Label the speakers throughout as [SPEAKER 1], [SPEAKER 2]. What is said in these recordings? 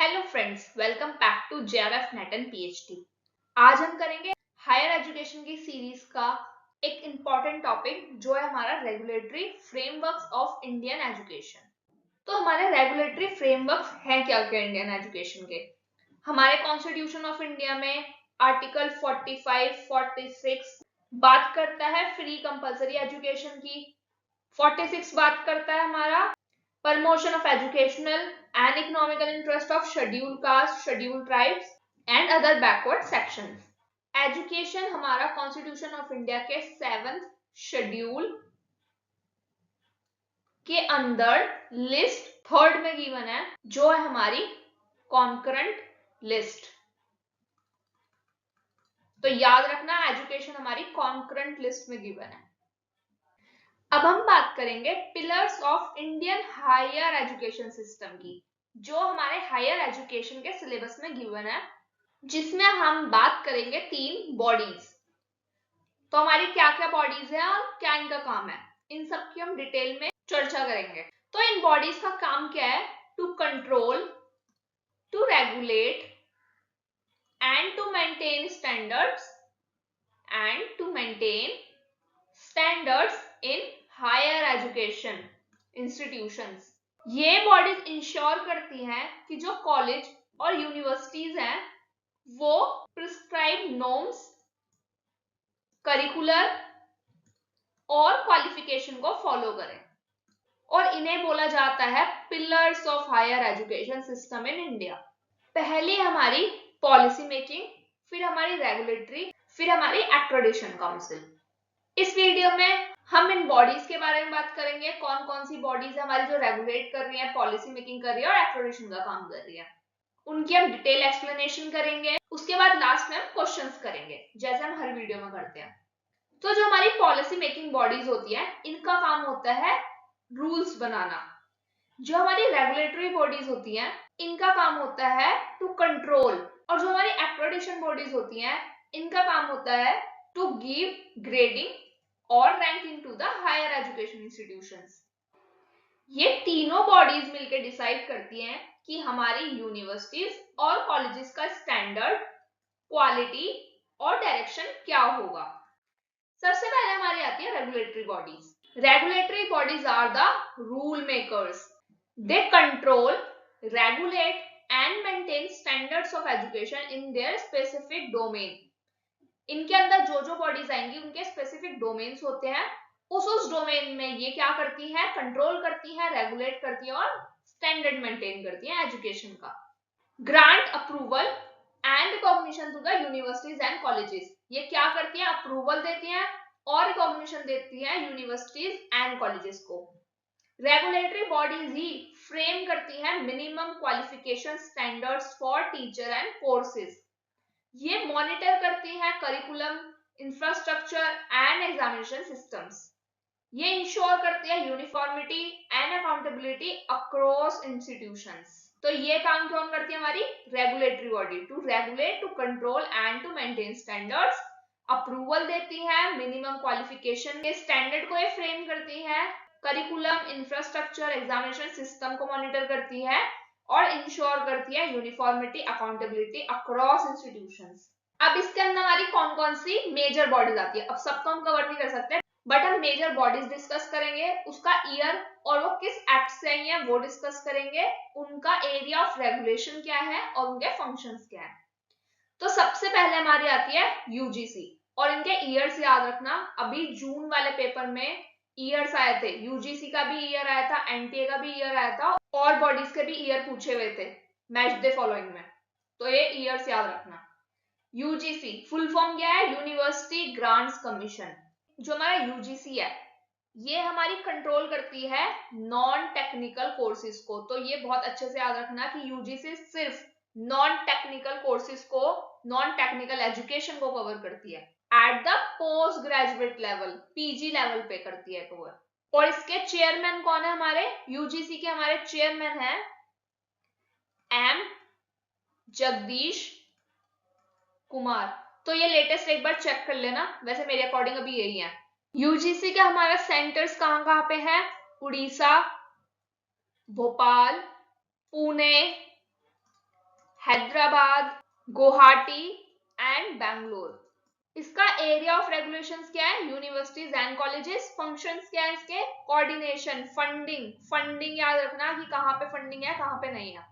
[SPEAKER 1] Hello friends, welcome back to JRF NET and PhD. आज हम करेंगे हायर एजुकेशन की सीरीज का एक इम्पॉर्टेंट टॉपिक जो है हमारा regulatory frameworks of Indian education. तो हमारे रेगुलेटरी फ्रेमवर्क्स हैं क्या क्या इंडियन एजुकेशन के? हमारे कॉन्स्टिट्यूशन ऑफ इंडिया में आर्टिकल 45, 46 बात करता है फ्री कंपलसरी एजुकेशन की। 46 बात करता है हमारा promotion of educational and economical interest of scheduled caste, scheduled tribes and other backward sections. Education हमारा कॉन्स्टिट्यूशन ऑफ इंडिया के 7th शेड्यूल के अंदर लिस्ट 3rd में गिवन है, जो है हमारी कॉन्करेंट लिस्ट। तो याद रखना, एजुकेशन हमारी कॉन्करेंट लिस्ट में गिवन है। अब हम बात करेंगे pillars of Indian higher education system की, जो हमारे हायर एजुकेशन के सिलेबस में गिवन है, जिसमें हम बात करेंगे 3 बॉडीज। तो हमारी क्या क्या बॉडीज है और क्या इनका काम है, इन सब की हम डिटेल में चर्चा करेंगे। तो इन बॉडीज का काम क्या है? To control, to regulate and to maintain standards in higher education institutions. ये बॉडीज इंश्योर करती हैं कि जो कॉलेज और यूनिवर्सिटीज हैं वो प्रिस्क्राइब नॉर्म्स, करिकुलर और क्वालिफिकेशन को फॉलो करें, और इन्हें बोला जाता है pillars of higher education system in India. पहले हमारी पॉलिसी मेकिंग, फिर हमारी रेगुलेटरी, फिर हमारी एक्रेडिटेशन काउंसिल। इस वीडियो में हम इन बॉडीज के बारे में बात करेंगे, कौन कौन सी बॉडीज है हमारी जो रेगुलेट कर रही है, पॉलिसी मेकिंग कर रही है और एक्रेडिटेशन का काम कर रही है। उनकी हम डिटेल एक्सप्लेनेशन करेंगे। उसके बाद लास्ट में हम क्वेश्चंस करेंगे, जैसे हम हर वीडियो में करते हैं। तो जो हमारी पॉलिसी मेकिंग बॉडीज होती है, इनका काम होता है रूल्स बनाना। जो हमारी रेगुलेटरी बॉडीज होती हैं, इनका काम होता है टू कंट्रोल, और जो हमारी एक्रेडिटेशन बॉडीज होती हैं, इनका काम होता है टू गिव ग्रेडिंग और ranking to the higher education institutions. ये तीनों बॉडीज मिलकर डिसाइड करती हैं कि हमारी यूनिवर्सिटीज और कॉलेजेस का स्टैंडर्ड, क्वालिटी और डायरेक्शन क्या होगा। सबसे पहले हमारी आती है regulatory bodies. Regulatory bodies are the rule makers. They control, regulate and maintain standards of education in their specific domain. इनके अंदर जो जो बॉडीज आएंगी उनके स्पेसिफिक डोमेन्स होते हैं। उस डोमेन में ये क्या करती है? कंट्रोल करती है, रेगुलेट करती है और स्टैंडर्ड मेंटेन करती है एजुकेशन का। Grant approval and recognition to the universities and colleges. ये क्या करती है? अप्रूवल देती है और रिकॉग्निशन देती है यूनिवर्सिटीज एंड कॉलेजेस को। रेगुलेटरी बॉडीज ही फ्रेम करती है minimum qualification standards for teacher and courses. ये मॉनिटर करती है curriculum, infrastructure and examination systems. ये इंश्योर करती है uniformity and accountability across institutions. तो ये काम कौन करती है? हमारी regulatory body, to regulate, to control and to maintain standards. Approval देती है, मिनिमम क्वालिफिकेशन के स्टैंडर्ड को ये फ्रेम करती है, करिकुलम, इंफ्रास्ट्रक्चर, एग्जामिनेशन सिस्टम को मॉनिटर करती है और इंश्योर करती है यूनिफॉर्मिटी, अकाउंटेबिलिटी अक्रॉस इंस्टीट्यूशंस। अब इसके अंदर हमारी कौन कौन सी मेजर बॉडीज आती है? अब सब तो हम कवर नहीं कर सकते, बट हम मेजर बॉडीज डिस्कस करेंगे, उसका ईयर और वो किस एक्ट से आई है वो डिस्कस करेंगे, उनका एरिया ऑफ रेगुलेशन क्या है और उनके फंक्शंस क्या है। तो सबसे पहले हमारी आती है यूजीसी, और इनके ईयर्स याद रखना। अभी जून वाले पेपर में ईयर्स आए थे, यूजीसी का भी ईयर आया था, एनटीए का भी ईयर आया था, और बॉडीज के भी ईयर पूछे हुए थे मैच द फॉलोइंग में। तो ये ईयर्स याद रखना। यूजीसी फुल फॉर्म क्या है? University grants commission. जो हमारा यूजीसी है, ये हमारी कंट्रोल करती है नॉन टेक्निकल कोर्सेज को। तो ये बहुत अच्छे से याद रखना कि यूजीसी सिर्फ नॉन टेक्निकल कोर्सेज को, नॉन टेक्निकल एजुकेशन को कवर करती है। At the post graduate level, PG level पे करती है कवर। और इसके चेयरमैन कौन है? हमारे यूजीसी के हमारे चेयरमैन हैं एम जगदीश कुमार। तो ये लेटेस्ट एक बार चेक कर लेना, वैसे मेरे अकॉर्डिंग अभी यही है। यूजीसी का हमारा सेंटर्स कहां कहां पे है? उड़ीसा, भोपाल, पुणे, हैदराबाद, गुवाहाटी एंड बैंगलोर। इसका एरिया ऑफ रेगुलेशंस क्या है? Universities and colleges. फंक्शंस क्या है इसके? कोऑर्डिनेशन, फंडिंग, फंडिंग याद रखना कि कहां पे फंडिंग है कहां पे नहीं है,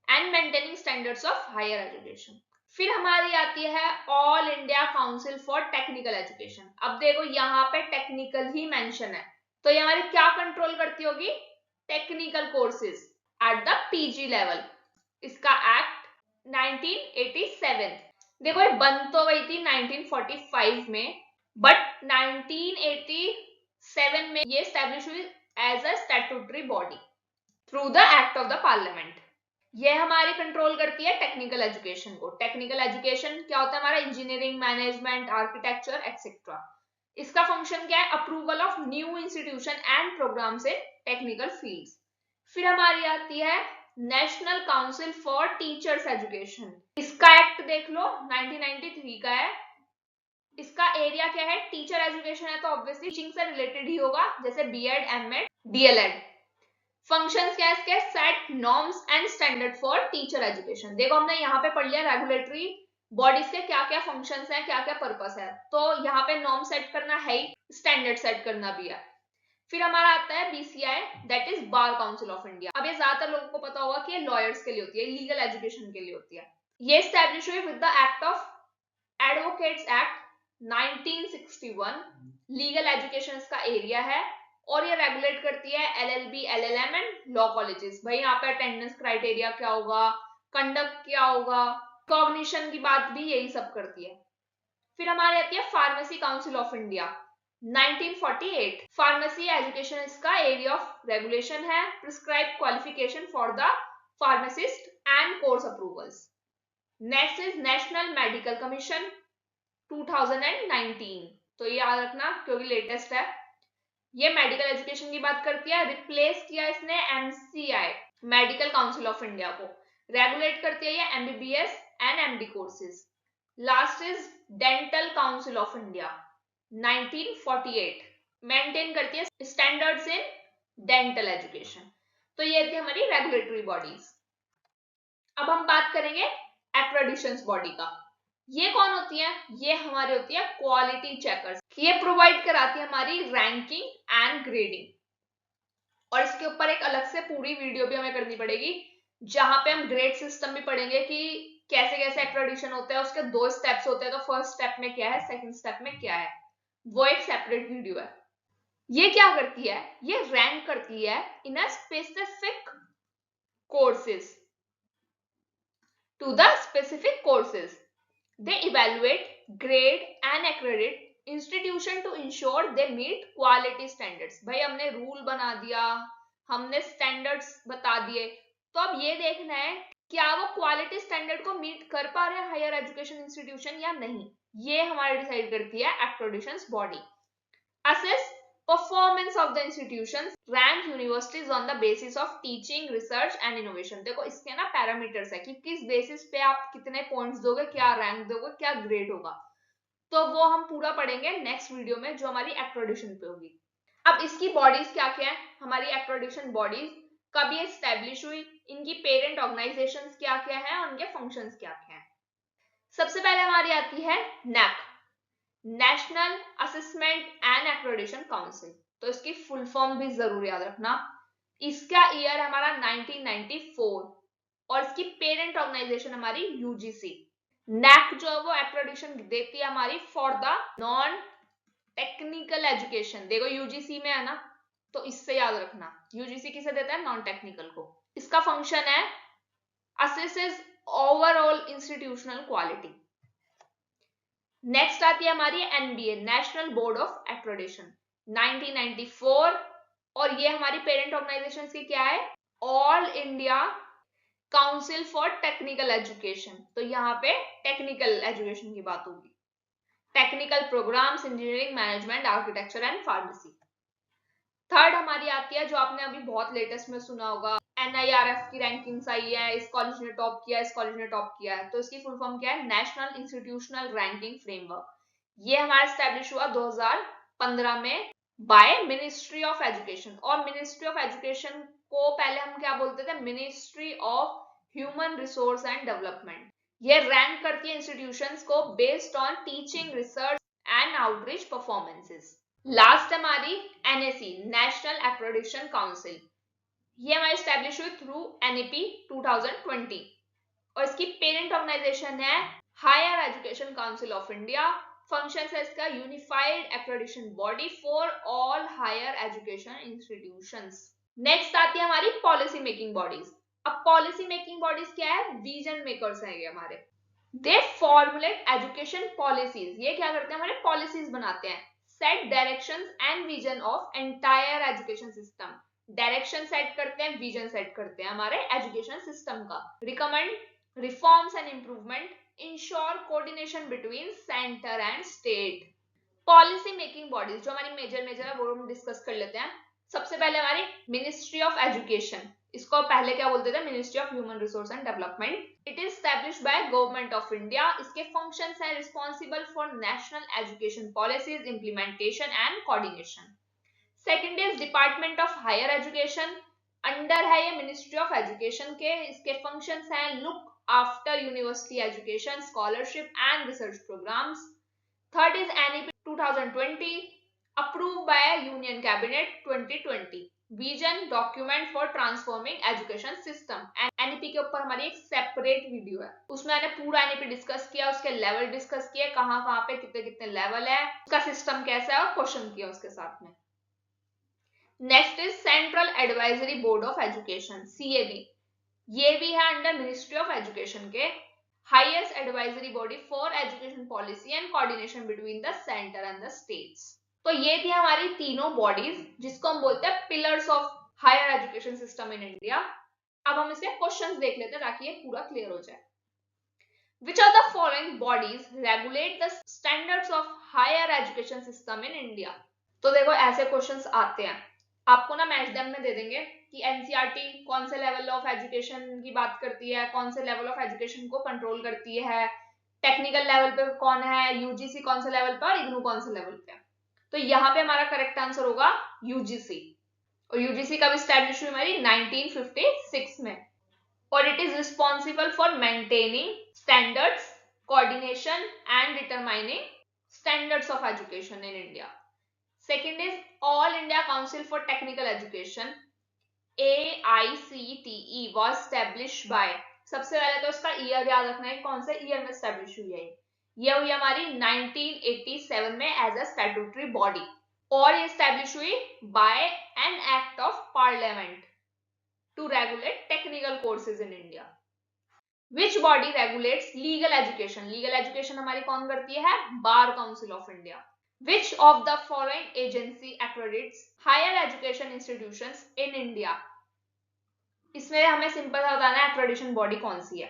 [SPEAKER 1] and maintaining standards of higher education. फिर हमारी आती है all India council for technical education. अब देखो यहाँ पे टेक्निकल ही मेंशन है, तो ये हमारी क्या कंट्रोल करती होगी? Technical courses at the PG level. इसका एक्ट 1987। देखो ये बन तो गई थी 1945 में, बट 1987 में ये एस्टैब्लिश हुई as a statutory body through the act of the parliament. ये हमारी कंट्रोल करती है टेक्निकल एजुकेशन को। टेक्निकल एजुकेशन क्या होता है? हमारा इंजीनियरिंग, मैनेजमेंट, आर्किटेक्चर एक्सेट्रा। इसका फंक्शन क्या है? Approval of new institution and programs in technical fields. फिर हमारी आती है national council for teachers education. इसका एक्ट देख लो 1993 का है। इसका एरिया क्या है? टीचर एजुकेशन है तो ऑब्वियसली टीचिंग से रिलेटेड ही होगा, जैसे बीएड, एमएड, डीएलएड। फंक्शंस क्या है इसके? Set norms and standard for teacher education. देखो हमने यहाँ पे पढ़ लिया रेगुलेटरी बॉडीज के क्या क्या फंक्शंस हैं, क्या क्या पर्पस है, तो यहाँ पे नॉर्म सेट करना है ही, स्टैंडर्ड सेट करना भी है। फिर हमारा आता है BCI, that is bar council of India. अब ये ज्यादातर लोगों को पता होगा कि ये लॉयर्स के लिए होती है, लीगल एजुकेशन के लिए होती है। ये स्टैब्लिश हुई with the act of advocates act 1961। Legal education इसका एरिया है और ये रेगुलेट करती है LLB, LLM and law colleges. भाई यहाँ पे अटेंडेंस क्राइटेरिया क्या होगा, कंडक्ट क्या होगा, कॉग्निशन की बात भी यही सब करती है। फिर हमारी आती है pharmacy council of India 1948। Pharmacy education इसका एरिया ऑफ रेगुलेशन है। Prescribe qualification for the pharmacist and course approvals. Next is national medical commission 2019। तो ये याद रखना क्योंकि लेटेस्ट है। ये मेडिकल एजुकेशन की बात करती है। रिप्लेस किया इसने MCI, medical council of India को। रेगुलेट करती है ये MBBS and MD courses. Last is dental council of India 1948। Maintain करती है स्टैंडर्ड्स इन डेंटल एजुकेशन। तो ये थी हमारी रेगुलेटरी बॉडीज। अब हम बात करेंगे एक्रेडिशंस बॉडी का। ये कौन होती है? ये हमारी होती है क्वालिटी चेकर्स। ये प्रोवाइड कराती है हमारी रैंकिंग एंड ग्रेडिंग, और इसके ऊपर एक अलग से पूरी वीडियो भी हमें करनी पड़ेगी, जहां पे हम ग्रेड सिस्टम भी पढ़ेंगे कि कैसे कैसे एक्रेडिशन होता है। उसके 2 स्टेप्स होते हैं, तो फर्स्ट स्टेप में क्या है, सेकंड स्टेप में क्या है, वो एक सेपरेट वीडियो है। ये क्या करती है? ये रैंक करती है in a specific courses, to the specific courses. They evaluate, grade and accredit institution to ensure they meet quality standards. भाई हमने रूल बना दिया, हमने स्टैंडर्ड्स बता दिए, तो अब ये देखना है क्या वो क्वालिटी स्टैंडर्ड को मीट कर पा रहे हैं हायर एजुकेशन इंस्टीट्यूशन या नहीं। ये हमारे डिसाइड करती है एक्रेडिशंस body. Assess performance of the institutions, rank universities on the basis of teaching, research and innovation. देखो इसके ना पैरामीटर्स है कि किस बेसिस पे आप कितने पॉइंट्स दोगे, क्या रैंक दोगे, क्या ग्रेड होगा, तो वो हम पूरा पढ़ेंगे नेक्स्ट वीडियो में जो हमारी एक्रेडिशन पे होगी। अब इसकी बॉडीज क्या क्या है? हमारी एक्रेडिशन बॉडीज कब ये एस्टेब्लिश हुई, इनकी पेरेंट ऑर्गेनाइजेशंस क्या क्या है और उनके फंक्शंस क्या क्या है। सबसे पहले हमारी आती है NAAC, national assessment and accreditation council. तो इसकी फुल फॉर्म भी जरूर याद रखना। इसका ईयर हमारा 1994 और इसकी पेरेंट ऑर्गेनाइजेशन हमारी यूजीसी। नैक जो है वो एक्रेडिशन देती है हमारी for the non technical education. देखो यूजीसी में है ना, तो इससे याद रखना यूजीसी किसे देता है? नॉन टेक्निकल को। इसका फंक्शन है assesses overall institutional quality. Next आती है हमारी NBA, national board of accreditation 1994, और ये हमारी पेरेंट ऑर्गेनाइजेशन की क्या है? All India council for technical education. तो यहाँ पे टेक्निकल एजुकेशन की बात होगी, technical programs, engineering, management, architecture and pharmacy. Third हमारी आती है जो आपने अभी बहुत लेटेस्ट में सुना होगा, एनआईआरएफ की रैंकिंग्स आई है, इस कॉलेज ने टॉप किया, इस कॉलेज ने टॉप किया है। तो इसकी फुल फॉर्म क्या है? National institutional ranking framework. ये हमारा स्टैब्लिश हुआ 2015 में बाय मिनिस्ट्री ऑफ एजुकेशन। और मिनिस्ट्री ऑफ एजुकेशन को पहले हम क्या बोलते थे? Ministry of human resource and development. ये रैंक करती है इंस्टीट्यूशंस को based on teaching, research and outreach performances. Last हमारी एनएसी, नेशनल एक्रेडिटेशन काउंसिल। ये हमारी स्टैब्लिश हुई थ्रू एनईपी 2020 और इसकी पेरेंट ऑर्गेनाइजेशन है higher education council of India. Function है इसका unified accreditation body for all higher education institutions. Next आती है हमारी पॉलिसी मेकिंग बॉडीज। अब पॉलिसी मेकिंग बॉडीज क्या है? विजन मेकर्स हैं ये हमारे। They formulate education policies. ये क्या करते हैं? हमारे पॉलिसीज बनाते हैं। Set directions and vision of entire education system. Direction set करते हैं, विजन सेट करते हैं हमारे एजुकेशन सिस्टम का। Recommend reforms and improvement, ensure coordination between centre and state. Policy making bodies जो हमारी मेजर है वो हम डिस्कस कर लेते हैं। सबसे पहले हमारी मिनिस्ट्री ऑफ एजुकेशन, इसको पहले क्या बोलते थे? Ministry of human resource and development. It is established by government of India. इसके फंक्शंस हैं responsible for national education policies, implementation and coordination. Second is department of higher education, under है ये ministry of education के। इसके functions हैं look after university education, scholarship and research programmes. Third is NEP 2020, approved by Union Cabinet 2020, vision document for transforming education system. NEP के ऊपर हमारी एक separate video है, उसमें मैंने पूरा एनईपी डिस्कस किया, उसके लेवल डिस्कस किए, कहाँ पे कितने कितने लेवल है, उसका सिस्टम कैसा है और क्वेश्चन किया उसके साथ में। Next is central advisory board of education, CAB. ये भी है अंडर मिनिस्ट्री ऑफ एजुकेशन के। Highest advisory body for education policy and coordination between the centre and the states. तो ये थी हमारी तीनों बॉडीज जिसको हम बोलते हैं pillars of higher education system in India. अब हम इसके क्वेश्चंस देख लेते हैं ताकि ये पूरा क्लियर हो जाए। Which of the following bodies regulate the standards of higher education system in India? तो देखो ऐसे क्वेश्चंस आते हैं आपको ना, मैच देम में दे देंगे कि एनसीईआरटी कौन से लेवल ऑफ एजुकेशन की बात करती है, कौन से लेवल ऑफ एजुकेशन को कंट्रोल करती है, टेक्निकल लेवल पे कौन है, यूजीसी कौन से लेवल पे और इग्नू कौन से लेवल पे। तो यहाँ पे हमारा करेक्ट आंसर होगा यूजीसी। और यूजीसी कब स्टैब्लिश हुई? हमारी 1956 में। और it is responsible for maintaining standards, coordination and determining standards of education in India. Second is All India Council for Technical Education, AICTE was established by, सबसे पहले तो इसका ईयर याद रखना है, कौन से ईयर में स्टैब्लिश हुई है। ये हुई हमारी 1987 में एज अ स्टैट्यूटरी बॉडी, और ये स्टैब्लिश हुई by an act of parliament to regulate technical courses in India. Which body regulates legal education? Legal education हमारी कौन करती है? Bar council of India. Which of the following agency accredits higher education institutions in India? इसमें हमें simple सा बताना है accreditation body कौन सी है।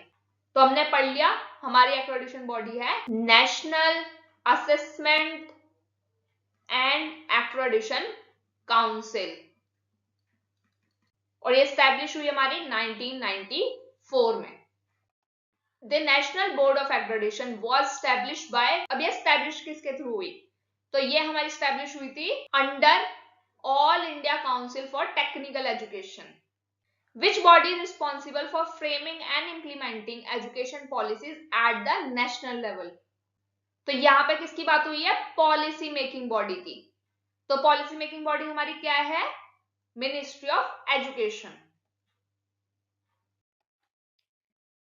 [SPEAKER 1] तो हमने पढ़ लिया हमारी एक्रेडिटेशन बॉडी है national assessment and accreditation council, और ये स्टैब्लिश हुई हमारी 1994 में। The national board of accreditation was established bye, अब ये स्टैब्लिश किसके थ्रू हुई? तो ये हमारी स्टैब्लिश हुई थी under all India council for technical education. Which body is responsible for framing and implementing education policies at the national level? तो यहां पे किसकी बात हुई है? पॉलिसी मेकिंग बॉडी की। तो पॉलिसी मेकिंग बॉडी हमारी क्या है? Ministry of education.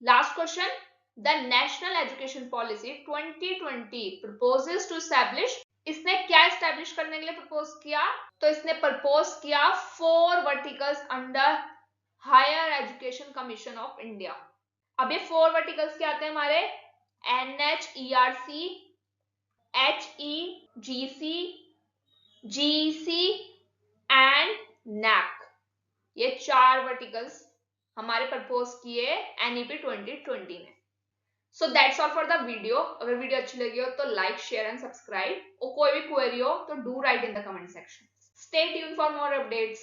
[SPEAKER 1] Last question, the national education policy 2020 proposes to establish, इसने क्या एस्टैब्लिश करने के लिए प्रपोज किया? तो इसने प्रपोज किया 4 verticals under higher education commission of India. अब ये 4 वर्टिकल्स क्या आते हैं हमारे? NHERC, HEGC, GC and NAC। ये 4 वर्टिकल्स हमारे प्रपोज किए एनईपी 2020 ने। So that's all for the video. अगर वीडियो अच्छी लगी हो तो लाइक, शेयर एंड सब्सक्राइब, और कोई भी क्वेरी हो तो do right in the comment section. Stay tuned for more updates.